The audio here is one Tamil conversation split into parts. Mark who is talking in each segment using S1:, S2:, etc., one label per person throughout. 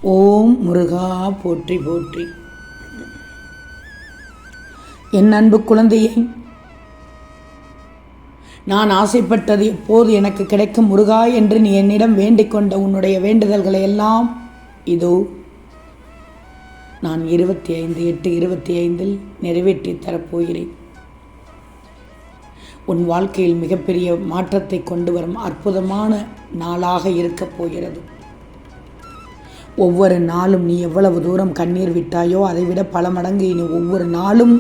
S1: ஓம் முருகா போற்றி போற்றி. என் அன்பு குழந்தையை, நான் ஆசைப்பட்டது எப்போது எனக்கு கிடைக்கும் முருகா என்று நீ என்னிடம் வேண்டிக் கொண்ட உன்னுடைய வேண்டுதல்களை எல்லாம் இதோ நான் 25/8/25 நிறைவேற்றி தரப்போகிறேன். உன் வாழ்க்கையில் மிகப்பெரிய மாற்றத்தை கொண்டு வரும் அற்புதமான நாளாக இருக்கப் போகிறது. ஒவ்வொரு நாளும் நீ எவ்வளவு தூரம் கண்ணீர் விட்டாயோ அதைவிட பல மடங்கு இனி ஒவ்வொரு நாளும்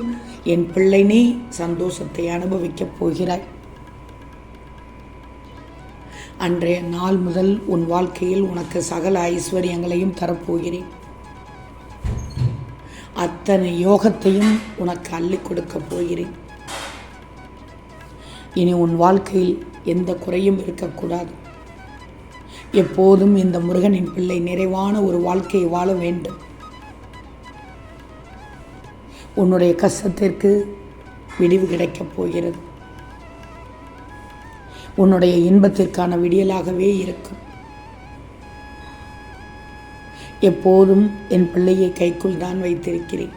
S1: என் பிள்ளை நீ சந்தோஷத்தை அனுபவிக்கப் போகிறாய். அன்றைய நாள் முதல் உன் வாழ்க்கையில் உனக்கு சகல ஐஸ்வர்யங்களையும் தரப்போகிறேன். அத்தனை யோகத்தையும் உனக்கு அள்ளி கொடுக்கப் போகிறேன். இனி உன் வாழ்க்கையில் எந்த குறையும் இருக்கக்கூடாது. எப்போதும் இந்த முருகனின் பிள்ளை நிறைவான ஒரு வாழ்க்கையை வாழ வேண்டும். உன்னுடைய கஷ்டத்திற்கு விடிவு கிடைக்கப் போகிறது. உன்னுடைய இன்பத்திற்கான விடியலாகவே இருக்கும். எப்போதும் என் பிள்ளையை கைக்குள் தான் வைத்திருக்கிறேன்.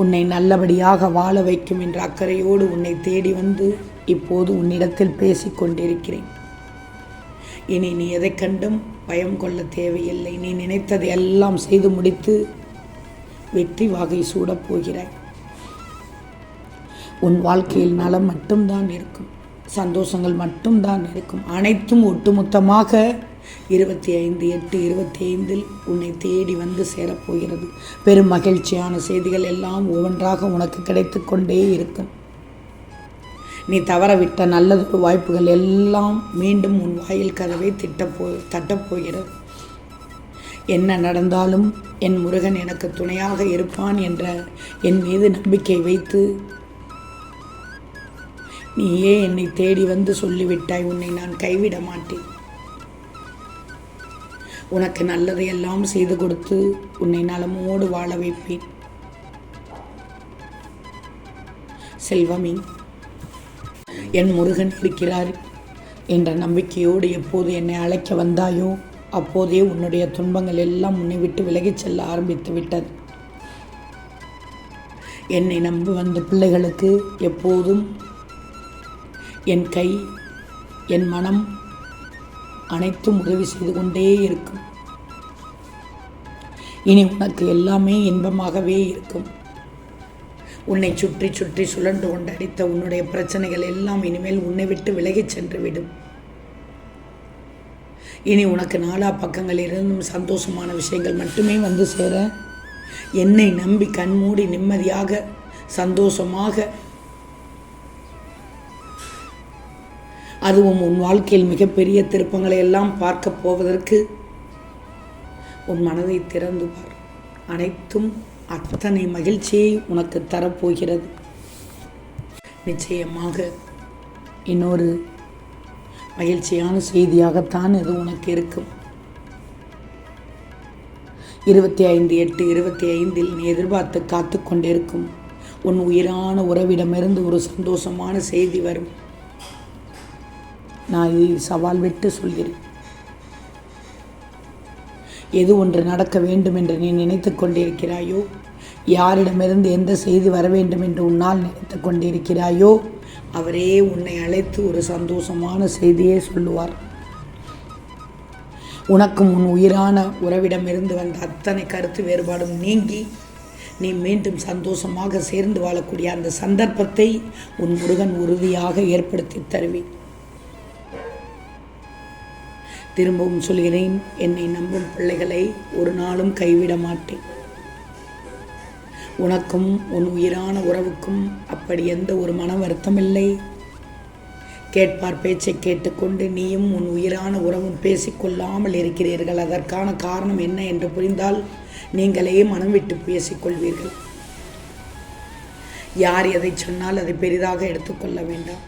S1: உன்னை நல்லபடியாக வாழ வைக்கும் என்ற அக்கறையோடு உன்னை தேடி வந்து இப்போது உன்னிடத்தில் பேசிக்கொண்டிருக்கிறேன். இனி நீ எதை கண்டும் பயம் கொள்ள தேவையில்லை. நீ நினைத்ததை எல்லாம் செய்து முடித்து வெற்றி வாகை சூடப் போகிறாய். உன் வாழ்க்கையில் நலம் மட்டும்தான் இருக்கும், சந்தோஷங்கள் மட்டும்தான் இருக்கும். அனைத்தும் ஒட்டுமொத்தமாக 25/8/25 உன்னை தேடி வந்து சேரப்போகிறது. பெரும் மகிழ்ச்சியான செய்திகள் எல்லாம் ஒவ்வொன்றாக உனக்கு கிடைத்து கொண்டே இருக்கும். நீ தவறவிட்ட நல்லதொரு வாய்ப்புகள் எல்லாம் மீண்டும் உன் வாயில் கதவை தட்டப்போகிறது. என்ன நடந்தாலும் என் முருகன் எனக்கு துணையாக இருப்பான் என்ற என் மீது நம்பிக்கை வைத்து நீயே என்னை தேடி வந்து சொல்லிவிட்டாய். உன்னை நான் கைவிட மாட்டேன். உனக்கு நல்லதையெல்லாம் செய்து கொடுத்து உன்னை நலமோடு வாழ வைப்பேன். செல்வமே, என் முருகன் இருக்கிறார் என்ற நம்பிக்கையோடு எப்போது என்னை அழைக்க வந்தாயோ அப்போதே உன்னுடைய துன்பங்கள் எல்லாம் உன்னை விட்டு விலகிச் செல்ல ஆரம்பித்து விட்டது. என்னை நம்பி வந்த பிள்ளைகளுக்கு எப்போதும் என் கை, என் மனம் அனைத்தும் உதவி செய்து கொண்டே இருக்கும். இனி உனக்கு எல்லாமே இன்பமாகவே இருக்கும். உன்னை சுற்றி சுற்றி சுழன்று கொண்டு அடித்த உன்னுடைய பிரச்சனைகள் எல்லாம் இனிமேல் உன்னை விட்டு விலகிச் சென்று விடும். இனி உனக்கு நாலா பக்கங்களிலிருந்தும் சந்தோஷமான விஷயங்கள் மட்டுமே வந்து சேர என்னை நம்பி கண்மூடி நிம்மதியாக சந்தோஷமாக, அதுவும் உன் வாழ்க்கையில் மிகப்பெரிய திருப்பங்களை எல்லாம் பார்க்க போவதற்கு உன் மனதை திறந்து பார். அனைத்தும் அத்தனை மகிழ்ச்சியை உனக்கு தரப்போகிறது. நிச்சயமாக இன்னொரு மகிழ்ச்சியான செய்தியாகத்தான் இது உனக்கு இருக்கும். 25/8/25 நீ எதிர்பார்த்து காத்து கொண்டிருக்கும் உன் உயிரான உறவிடமிருந்து ஒரு சந்தோஷமான செய்தி வரும். நான் இதை சவால் விட்டு சொல்கிறேன். எது ஒன்று நடக்க வேண்டும் என்று நீ நினைத்து கொண்டிருக்கிறாயோ, யாரிடமிருந்து எந்த செய்தி வர வேண்டும் என்று உன்னால் நினைத்து கொண்டிருக்கிறாயோ அவரே உன்னை அழைத்து ஒரு சந்தோஷமான செய்தியை சொல்லுவார். உனக்கும் உன் உயிரான உறவிடமிருந்து வந்த அத்தனை கருத்து வேறுபாடும் நீங்கி நீ மீண்டும் சந்தோஷமாக சேர்ந்து வாழக்கூடிய அந்த சந்தர்ப்பத்தை உன் முருகன் உறுதியாக ஏற்படுத்தி தருவேன். திரும்பவும் சொல்கிறேன், என்னை நம்பும் பிள்ளைகளை ஒரு நாளும் கைவிட மாட்டேன். உனக்கும் உன் உயிரான உறவுக்கும் அப்படி எந்த ஒரு மன வருத்தம் இல்லை. கேட்பார் பேச்சை கேட்டுக்கொண்டு நீயும் உன் உயிரான உறவும் பேசிக்கொள்ளாமல் இருக்கிறீர்கள். அதற்கான காரணம் என்ன என்று புரிந்தால் நீங்களே மனம் விட்டு பேசிக்கொள்வீர்கள். யார் எதை சொன்னால் அதை பெரிதாக எடுத்துக்கொள்ள வேண்டாம்.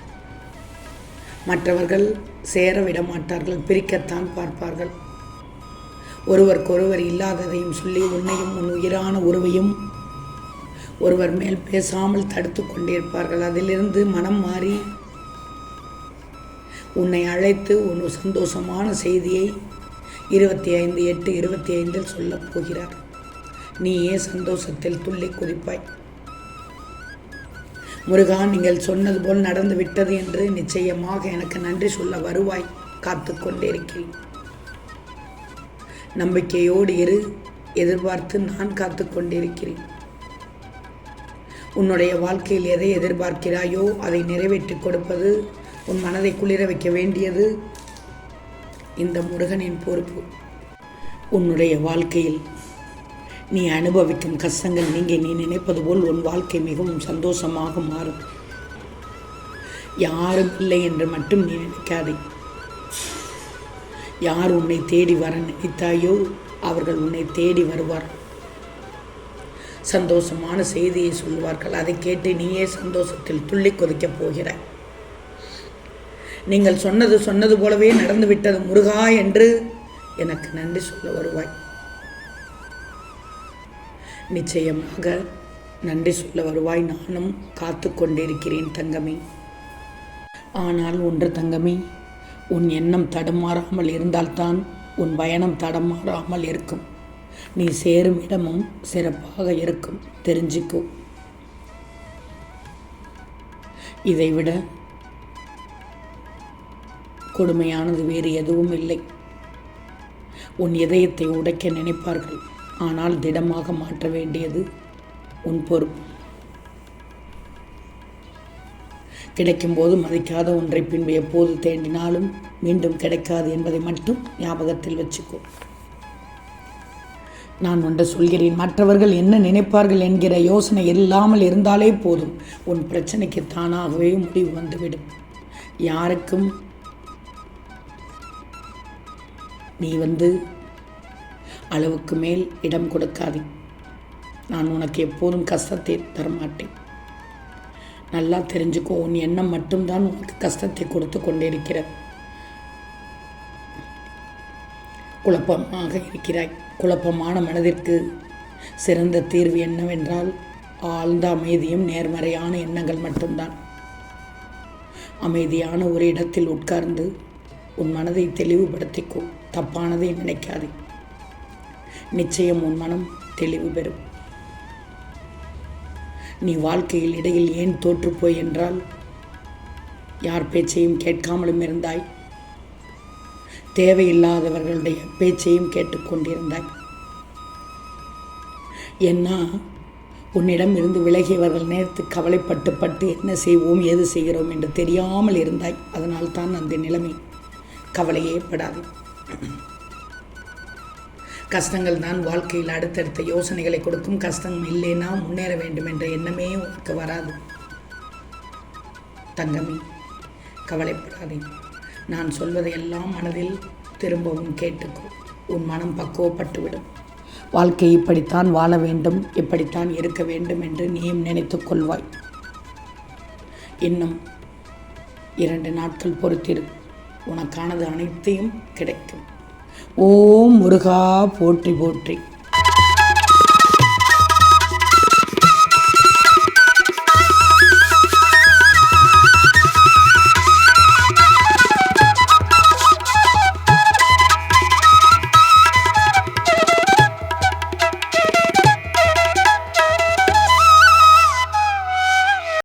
S1: மற்றவர்கள் சேர விட மாட்டார்கள், பிரிக்கத்தான் பார்ப்பார்கள். ஒருவருக்கொருவர் இல்லாததையும் சொல்லி உன்னையும் உன் உயிரான உறவையும் ஒருவர் மேல் பேசாமல் தடுத்து கொண்டிருப்பார்கள். அதிலிருந்து மனம் மாறி உன்னை அழைத்து ஒரு சந்தோஷமான செய்தியை 25/8/25 சொல்லப் போகிறார். நீயே சந்தோஷத்தில் துள்ளி குதிப்பாய். முருகா, நீங்கள் சொன்னது போல் நடந்து விட்டது என்று நிச்சயமாக எனக்கு நன்றி சொல்ல வருவாய். காத்து கொண்டிருக்கிறேன். நம்பிக்கையோடு இரு. எதிர்பார்த்து நான் காத்து கொண்டிருக்கிறேன். உன்னுடைய வாழ்க்கையில் எதை எதிர்பார்க்கிறாயோ அதை நிறைவேற்றி கொடுப்பது, உன் மனதை குளிர வைக்க வேண்டியது இந்த முருகனின் பொறுப்பு. உன்னுடைய வாழ்க்கையில் நீ அனுபவிக்கும் கஷ்டங்கள் நீங்க நீ நினைப்பது போல் உன் வாழ்க்கை மிகவும் சந்தோஷமாக மாறும். யாரும் இல்லை என்று மட்டும் நீ நினைக்காதே. யார் உன்னை தேடி வர நினைத்தாயோ அவர்கள் உன்னை தேடி வருவார். சந்தோஷமான செய்தியை சொல்வார்கள். அதை கேட்டு நீயே சந்தோஷத்தில் துள்ளி கொதிக்கப் போகிறாய். நீங்கள் சொன்னது போலவே நடந்து விட்டது முருகா என்று எனக்கு நன்றி சொல்ல வருவாய். நிச்சயமாக நன்றி சொல்ல வருவாய். நானும் காத்து கொண்டிருக்கிறேன் தங்கமே. ஆனால் ஒன்று தங்கமே, உன் எண்ணம் தடுமாறாமல் இருந்தால்தான் உன் பயணம் தடுமாறாமல் இருக்கும். நீ சேரும் இடமும் சிறப்பாக இருக்கும். தெரிஞ்சுக்கோ. இதைவிட கொடுமையானது வேறு எதுவும் இல்லை. உன் இதயத்தை உடைக்க நினைப்பார்கள். ஆனால் திடமாக மாற்ற வேண்டியது உன் பொறுப்பு. கிடைக்கும்போது மதிக்காத ஒன்றை பின்பு எப்போது தேடினாலும் மீண்டும் கிடைக்காது என்பதை மட்டும் ஞாபகத்தில் வச்சுக்கோ. நான் ஒன்று சொல்கிறேன். மற்றவர்கள் என்ன நினைப்பார்கள் என்கிற யோசனை இல்லாமல் இருந்தாலே போதும். உன் பிரச்சனைக்கு தானாகவே முடிவு வந்துவிடும். யாருக்கும் நீ அளவுக்கு மேல் இடம் கொடுக்காதே. நான் உனக்கு எப்போதும் கஷ்டத்தை தரமாட்டேன். நல்லா தெரிஞ்சுக்கோ. உன் எண்ணம் மட்டும்தான் உனக்கு கஷ்டத்தை கொடுத்து கொண்டிருக்கிறது. குழப்பமாக இருக்கிறாய். குழப்பமான மனதிற்கு சிறந்த தீர்வு என்னவென்றால் ஆழ்ந்த அமைதியும் நேர்மறையான எண்ணங்கள் மட்டும்தான். அமைதியான ஒரு இடத்தில் உட்கார்ந்து உன் மனதை தெளிவுபடுத்திக்கோ. தப்பானதை நினைக்காதே. நிச்சயம் உன் மனம் தெளிவு பெறும். நீ வாழ்க்கையில் இடையில் ஏன் தோற்றுப்போய் என்றால் யார் பேச்சையும் கேட்காமலும் இருந்தாய். தேவையில்லாதவர்களுடைய பேச்சையும் கேட்டுக்கொண்டிருந்தாய். ஏன்னா உன்னிடம் இருந்து விலகியவர்கள் நேர்த்து கவலைப்பட்டு என்ன செய்வோம் ஏது செய்கிறோம் என்று தெரியாமல் இருந்தாய். அதனால்தான் அந்த நிலைமை. கவலையே படாது. கஷ்டங்கள் தான் வாழ்க்கையில் அடுத்தடுத்த யோசனைகளை கொடுக்கும். கஷ்டம் இல்லைன்னா முன்னேற வேண்டும் என்ற எண்ணமே உனக்கு வராது. தங்கமே, கவலைப்படாதே. நான் சொல்வதையெல்லாம் மனதில் திரும்பவும் கேட்டுக்கோ. உன் மனம் பக்குவப்பட்டுவிடும். வாழ்க்கை இப்படித்தான் வாழ வேண்டும், இப்படித்தான் இருக்க வேண்டும் என்று நீயும் நினைத்து கொள்வாய். இன்னும் 2 நாட்கள் பொறுத்திரு. உனக்கானது அனைத்தையும் கிடைக்கும். ஓம் முருகா போற்றி போற்றி.